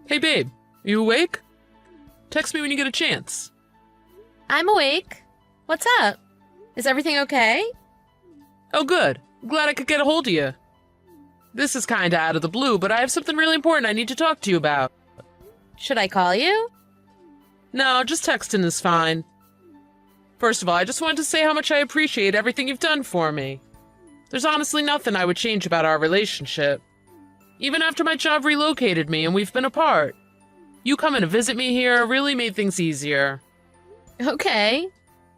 Hey babe, you awake? Text me when you get a chance. I'm awake. What's up? Is everything okay? Oh good, glad I could get a hold of you. This is kinda out of the blue, but I have something really important I need to talk to you about. Should I call you? No, just texting is fine. First of all, I just wanted to say how much I appreciate everything you've done for me. There's honestly nothing I would change about our relationship. Even after my job relocated me and we've been apart, you coming to visit me here really made things easier. Okay.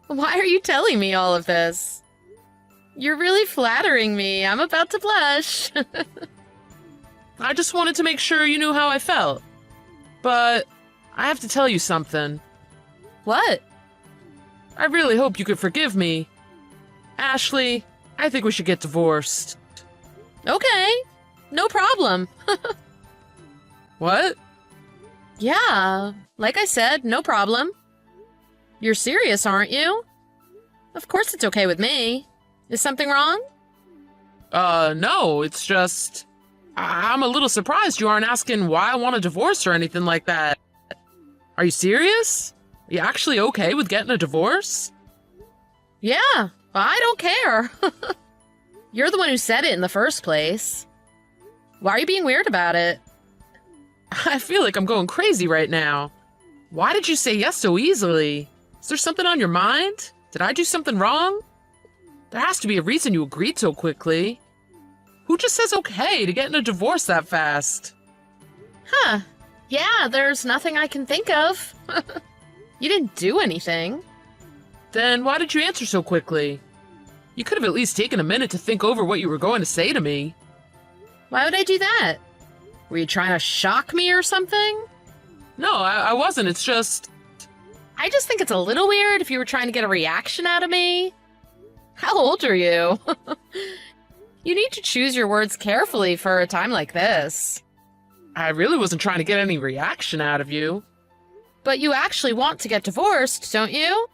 Why are you telling me all of this? You're really flattering me. I'm about to blush. I just wanted to make sure you knew how I felt. But I have to tell you something. What? I really hope you could forgive me. Ashley, I think we should get divorced. Okay. No problem. What? Yeah, like I said, no problem. You're serious, aren't you? Of course it's okay with me. Is something wrong? No, it's just... I'm a little surprised you aren't asking why I want a divorce or anything like that. Are you serious? Are you actually okay with getting a divorce? Yeah, I don't care. You're the one who said it in the first place. Why are you being weird about it? I feel like I'm going crazy right now. Why did you say yes so easily? Is there something on your mind? Did I do something wrong? There has to be a reason you agreed so quickly. Who just says okay to getting a divorce that fast? Huh. Yeah, there's nothing I can think of. You didn't do anything. Then why did you answer so quickly? You could have at least taken a minute to think over what you were going to say to me. Why would I do that? Were you trying to shock me or something? No, I wasn't. It's just... I just think it's a little weird if you were trying to get a reaction out of me. How old are you? You need to choose your words carefully for a time like this. I really wasn't trying to get any reaction out of you. But you actually want to get divorced, don't you?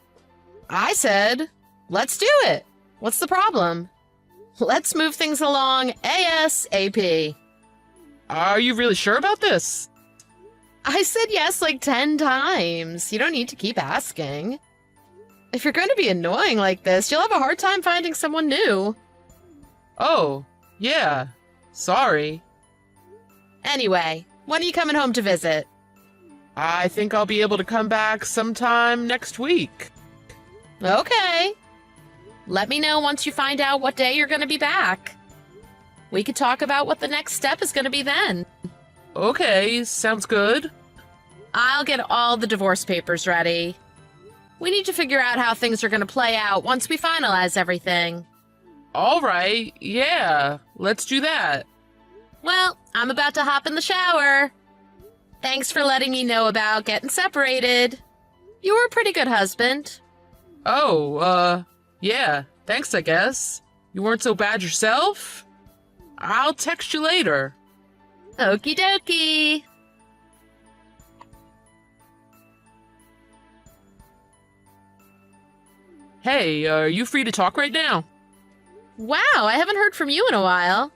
I said, let's do it. What's the problem? Let's move things along ASAP. Are you really sure about this? I said yes like 10 times. You don't need to keep asking. If you're going to be annoying like this, you'll have a hard time finding someone new. Oh, yeah. Sorry. Anyway, when are you coming home to visit? I think I'll be able to come back sometime next week. Okay. Let me know once you find out what day you're going to be back. We could talk about what the next step is going to be then. Okay, sounds good. I'll get all the divorce papers ready. We need to figure out how things are going to play out once we finalize everything. All right, yeah, let's do that. Well, I'm about to hop in the shower. Thanks for letting me know about getting separated. You were a pretty good husband. Oh, yeah, thanks, I guess. You weren't so bad yourself? I'll text you later. Okie dokie. Hey, are you free to talk right now? Wow, I haven't heard from you in a while.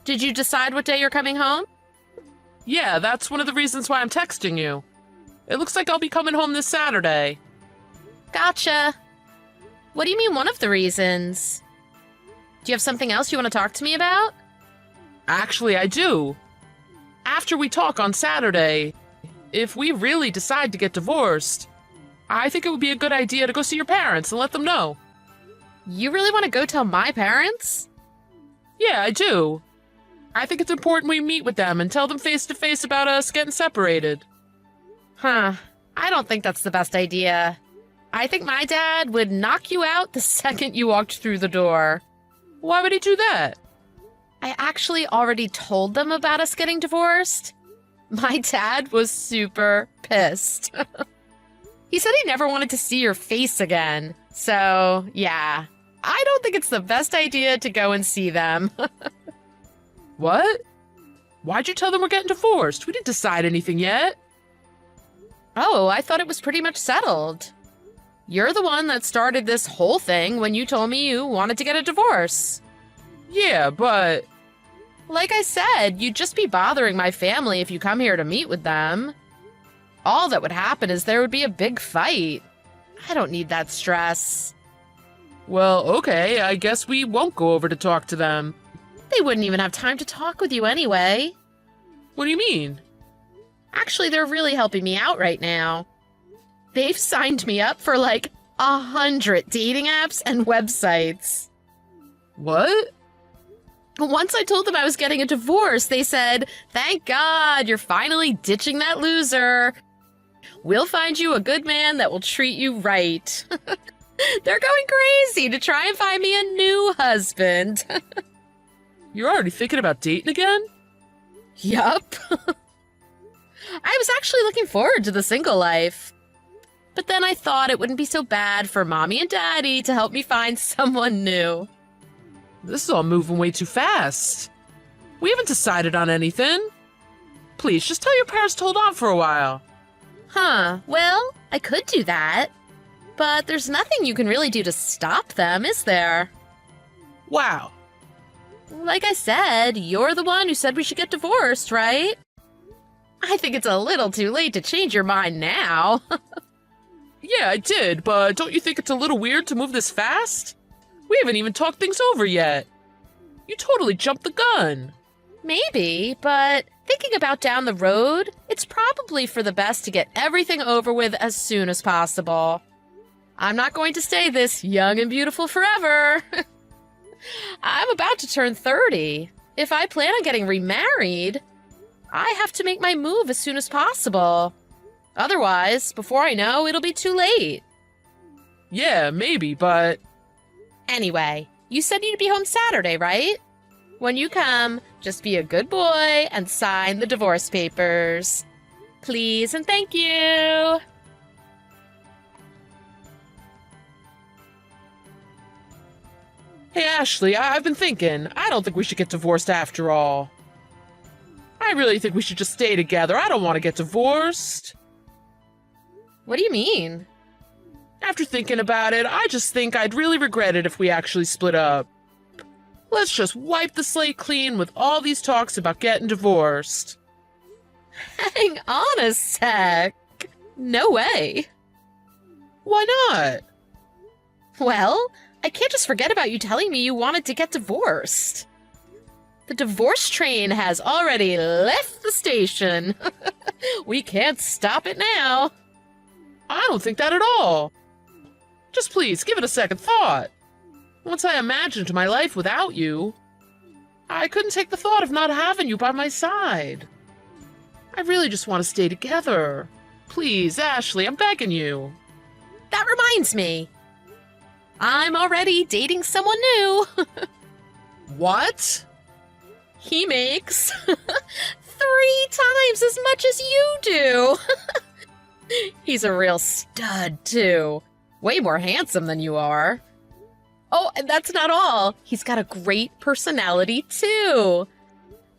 Did you decide what day you're coming home? Yeah, that's one of the reasons why I'm texting you. It looks like I'll be coming home this Saturday. Gotcha. What do you mean one of the reasons? Do you have something else you want to talk to me about? Actually, I do. After we talk on Saturday, if we really decide to get divorced, I think it would be a good idea to go see your parents and let them know. You really want to go tell my parents? Yeah, I do. I think it's important we meet with them and tell them face to face about us getting separated. Huh. I don't think that's the best idea. I think my dad would knock you out the second you walked through the door. Why would he do that? I actually already told them about us getting divorced. My dad was super pissed. He said he never wanted to see your face again. So, yeah. I don't think it's the best idea to go and see them. What? Why'd you tell them we're getting divorced? We didn't decide anything yet. Oh, I thought it was pretty much settled. You're the one that started this whole thing when you told me you wanted to get a divorce. Yeah, but... Like I said, you'd just be bothering my family if you come here to meet with them. All that would happen is there would be a big fight. I don't need that stress. Well, okay, I guess we won't go over to talk to them. They wouldn't even have time to talk with you anyway. What do you mean? Actually, they're really helping me out right now. They've signed me up for like 100 dating apps and websites. What? Once I told them I was getting a divorce, they said, "Thank God, you're finally ditching that loser. We'll find you a good man that will treat you right." They're going crazy to try and find me a new husband. You're already thinking about dating again? Yup. I was actually looking forward to the single life. But then I thought it wouldn't be so bad for Mommy and Daddy to help me find someone new. This is all moving way too fast. We haven't decided on anything. Please, just tell your parents to hold on for a while. Huh, well, I could do that. But there's nothing you can really do to stop them, is there? Wow. Like I said, you're the one who said we should get divorced, right? I think it's a little too late to change your mind now. Yeah, I did, but don't you think it's a little weird to move this fast? We haven't even talked things over yet. You totally jumped the gun. Maybe, but thinking about down the road, it's probably for the best to get everything over with as soon as possible. I'm not going to stay this young and beautiful forever. I'm about to turn 30. If I plan on getting remarried, I have to make my move as soon as possible. Otherwise, before I know, it'll be too late. Yeah, maybe, but... Anyway, you said you'd be home Saturday, right? When you come, just be a good boy and sign the divorce papers. Please and thank you. Hey, Ashley, I've been thinking. I don't think we should get divorced after all. I really think we should just stay together. I don't want to get divorced. What do you mean? After thinking about it, I just think I'd really regret it if we actually split up. Let's just wipe the slate clean with all these talks about getting divorced. Hang on a sec. No way. Why not? Well, I can't just forget about you telling me you wanted to get divorced. The divorce train has already left the station. We can't stop it now. I don't think that at all. Just please, give it a second thought. Once I imagined my life without you, I couldn't take the thought of not having you by my side. I really just want to stay together. Please, Ashley, I'm begging you. That reminds me. I'm already dating someone new. What? He makes 3 times as much as you do. He's a real stud, too. Way more handsome than you are. Oh, and that's not all. He's got a great personality, too.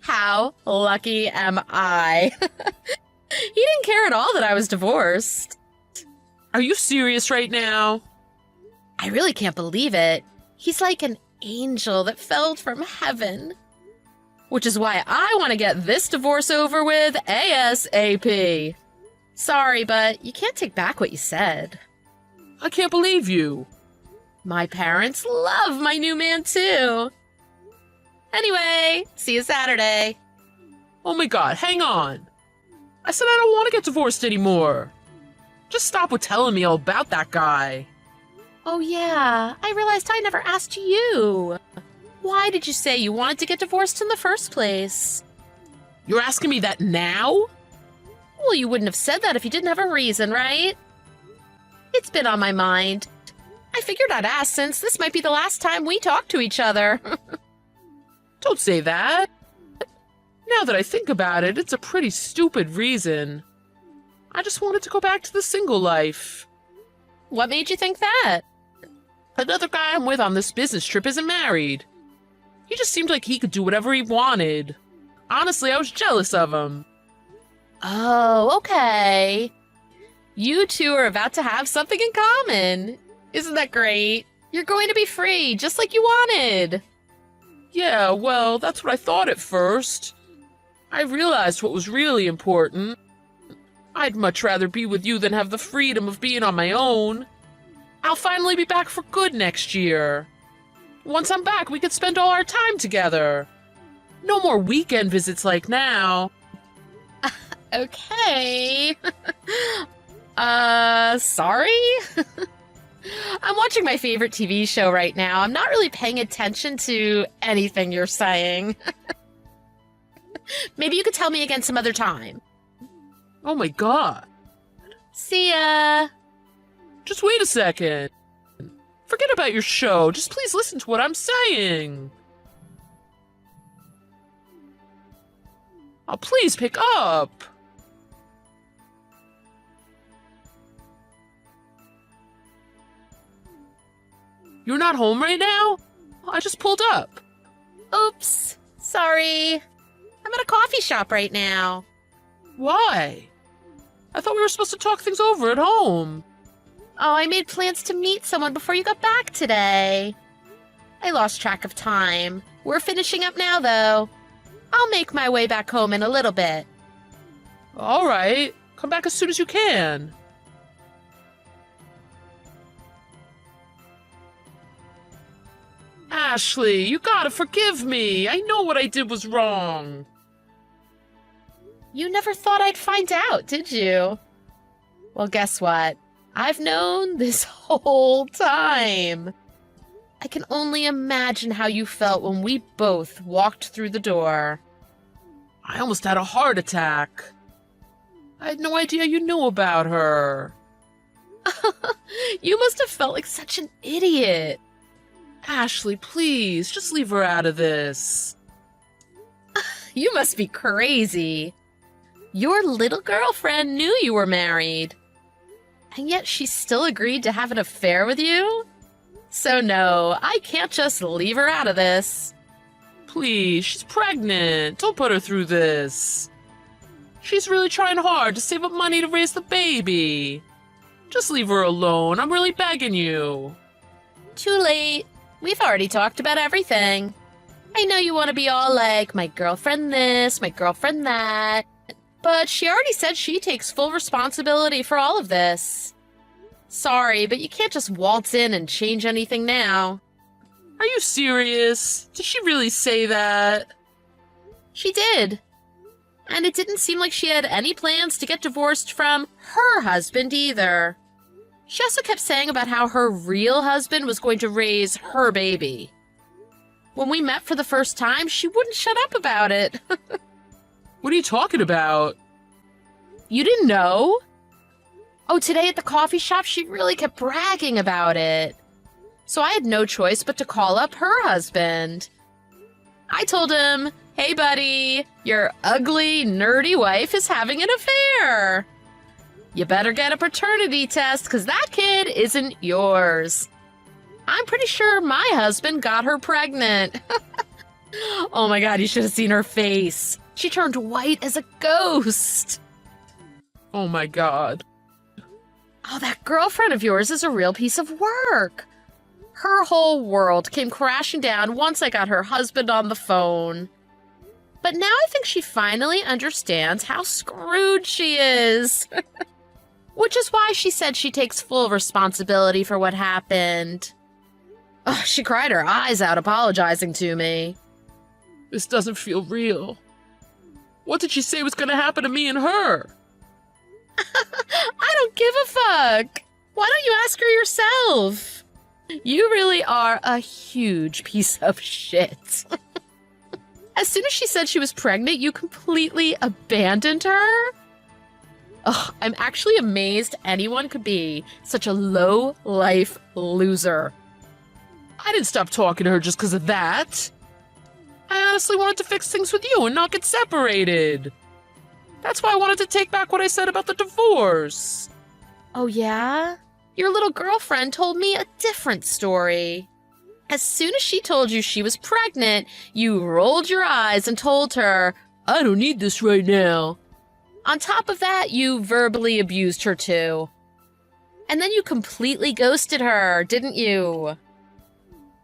How lucky am I? He didn't care at all that I was divorced. Are you serious right now? I really can't believe it. He's like an angel that fell from heaven. Which is why I want to get this divorce over with ASAP. Sorry, but you can't take back what you said. I can't believe you. My parents love my new man, too. Anyway, see you Saturday. Oh my god, hang on. I said I don't want to get divorced anymore. Just stop with telling me all about that guy. Oh yeah, I realized I never asked you. Why did you say you wanted to get divorced in the first place? You're asking me that now? Well, you wouldn't have said that if you didn't have a reason, right? It's been on my mind. I figured I'd ask since this might be the last time we talk to each other. Don't say that. Now that I think about it, it's a pretty stupid reason. I just wanted to go back to the single life. What made you think that? Another guy I'm with on this business trip isn't married. He just seemed like he could do whatever he wanted. Honestly, I was jealous of him. Oh, okay. You two are about to have something in common. Isn't that great? You're going to be free, just like you wanted. Yeah, well, that's what I thought at first. I realized what was really important. I'd much rather be with you than have the freedom of being on my own. I'll finally be back for good next year. Once I'm back, we could spend all our time together. No more weekend visits like now. Okay. Sorry? I'm watching my favorite TV show right now. I'm not really paying attention to anything you're saying. Maybe you could tell me again some other time. Oh my god. See ya. Just wait a second. Forget about your show. Just please listen to what I'm saying. Oh, please pick up. You're not home right now? I just pulled up. Oops. Sorry. I'm at a coffee shop right now. Why? I thought we were supposed to talk things over at home. Oh, I made plans to meet someone before you got back today. I lost track of time. We're finishing up now, though. I'll make my way back home in a little bit. All right. Come back as soon as you can. Ashley, you gotta forgive me. I know what I did was wrong. You never thought I'd find out, did you? Well, guess what? I've known this whole time. I can only imagine how you felt when we both walked through the door. I almost had a heart attack. I had no idea you knew about her. You must have felt like such an idiot. Ashley, please, just leave her out of this. You must be crazy. Your little girlfriend knew you were married. And yet she still agreed to have an affair with you? So no, I can't just leave her out of this. Please, she's pregnant. Don't put her through this. She's really trying hard to save up money to raise the baby. Just leave her alone. I'm really begging you. Too late. We've already talked about everything. I know you want to be all like, my girlfriend this, my girlfriend that. But she already said she takes full responsibility for all of this. Sorry, but you can't just waltz in and change anything now. Are you serious? Did she really say that? She did. And it didn't seem like she had any plans to get divorced from her husband either. She also kept saying about how her real husband was going to raise her baby. When we met for the first time, she wouldn't shut up about it. What are you talking about? You didn't know? Oh, today at the coffee shop, she really kept bragging about it. So I had no choice but to call up her husband. I told him, hey buddy, your ugly, nerdy wife is having an affair. You better get a paternity test, because that kid isn't yours. I'm pretty sure my husband got her pregnant. Oh my god, you should have seen her face. She turned white as a ghost. Oh my god. Oh, that girlfriend of yours is a real piece of work. Her whole world came crashing down once I got her husband on the phone. But now I think she finally understands how screwed she is. Which is why she said she takes full responsibility for what happened. Oh, she cried her eyes out apologizing to me. This doesn't feel real. What did she say was gonna happen to me and her? I don't give a fuck. Why don't you ask her yourself? You really are a huge piece of shit. As soon as she said she was pregnant, you completely abandoned her? Ugh, I'm actually amazed anyone could be such a low-life loser. I didn't stop talking to her just because of that. I honestly wanted to fix things with you and not get separated. That's why I wanted to take back what I said about the divorce. Oh yeah? Your little girlfriend told me a different story. As soon as she told you she was pregnant, you rolled your eyes and told her, I don't need this right now. On top of that, you verbally abused her too. And then you completely ghosted her, didn't you?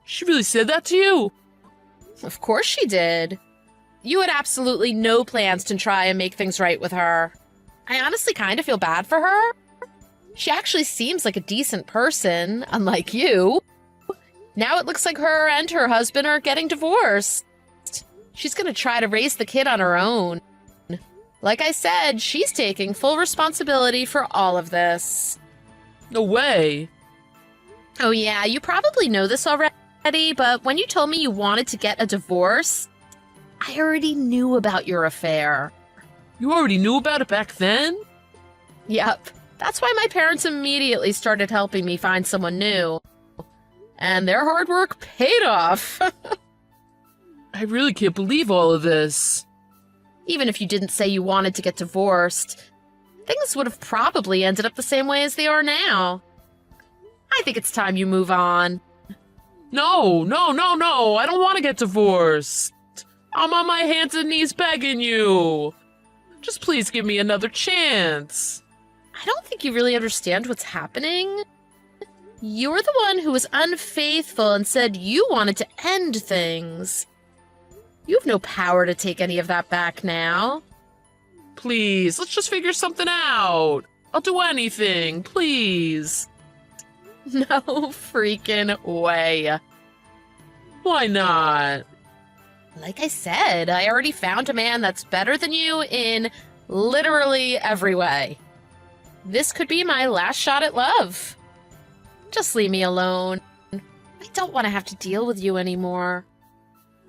She really said that to you? Of course she did. You had absolutely no plans to try and make things right with her. I honestly kind of feel bad for her. She actually seems like a decent person, unlike you. Now it looks like her and her husband are getting divorced. She's gonna try to raise the kid on her own. Like I said, she's taking full responsibility for all of this. No way. Oh yeah, you probably know this already, but when you told me you wanted to get a divorce, I already knew about your affair. You already knew about it back then? Yep. That's why my parents immediately started helping me find someone new. And their hard work paid off. I really can't believe all of this. Even if you didn't say you wanted to get divorced, things would have probably ended up the same way as they are now. I think it's time you move on. No, I don't want to get divorced. I'm on my hands and knees begging you. Just please give me another chance. I don't think you really understand what's happening. You're the one who was unfaithful and said you wanted to end things. You have no power to take any of that back now. Please, let's just figure something out. I'll do anything, please. No freaking way. Why not? Like I said, I already found a man that's better than you in literally every way. This could be my last shot at love. Just leave me alone. I don't want to have to deal with you anymore.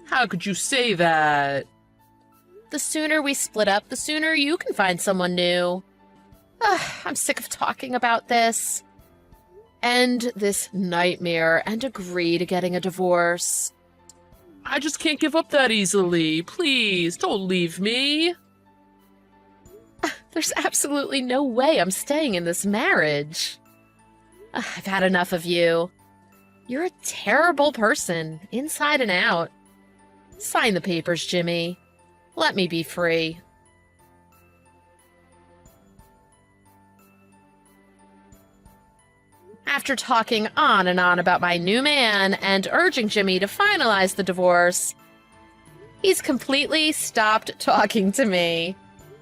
How could you say that? The sooner we split up, the sooner you can find someone new. I'm sick of talking about this. End this nightmare and agree to getting a divorce. I just can't give up that easily. Please, don't leave me. There's absolutely no way I'm staying in this marriage. I've had enough of you. You're a terrible person, inside and out. Sign the papers, Jimmy. Let me be free. After talking on and on about my new man and urging Jimmy to finalize the divorce, he's completely stopped talking to me.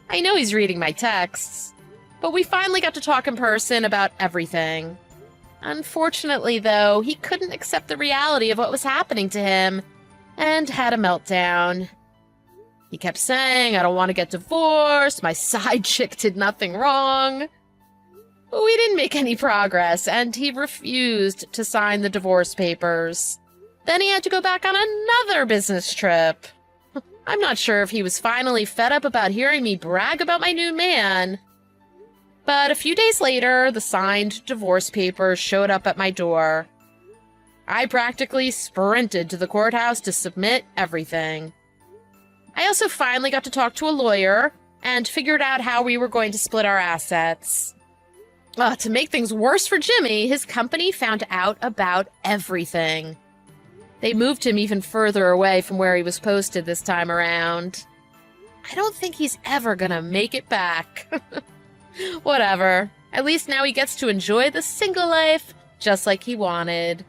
I know he's reading my texts, but we finally got to talk in person about everything. Unfortunately, though, he couldn't accept the reality of what was happening to him and had a meltdown. He kept saying, I don't want to get divorced, my side chick did nothing wrong. But we didn't make any progress, and he refused to sign the divorce papers. Then he had to go back on another business trip. I'm not sure if he was finally fed up about hearing me brag about my new man. But a few days later, the signed divorce papers showed up at my door. I practically sprinted to the courthouse to submit everything. I also finally got to talk to a lawyer and figured out how we were going to split our assets. To make things worse for Jimmy, his company found out about everything. They moved him even further away from where he was posted this time around. I don't think he's ever gonna make it back. Whatever. At least now he gets to enjoy the single life just like he wanted.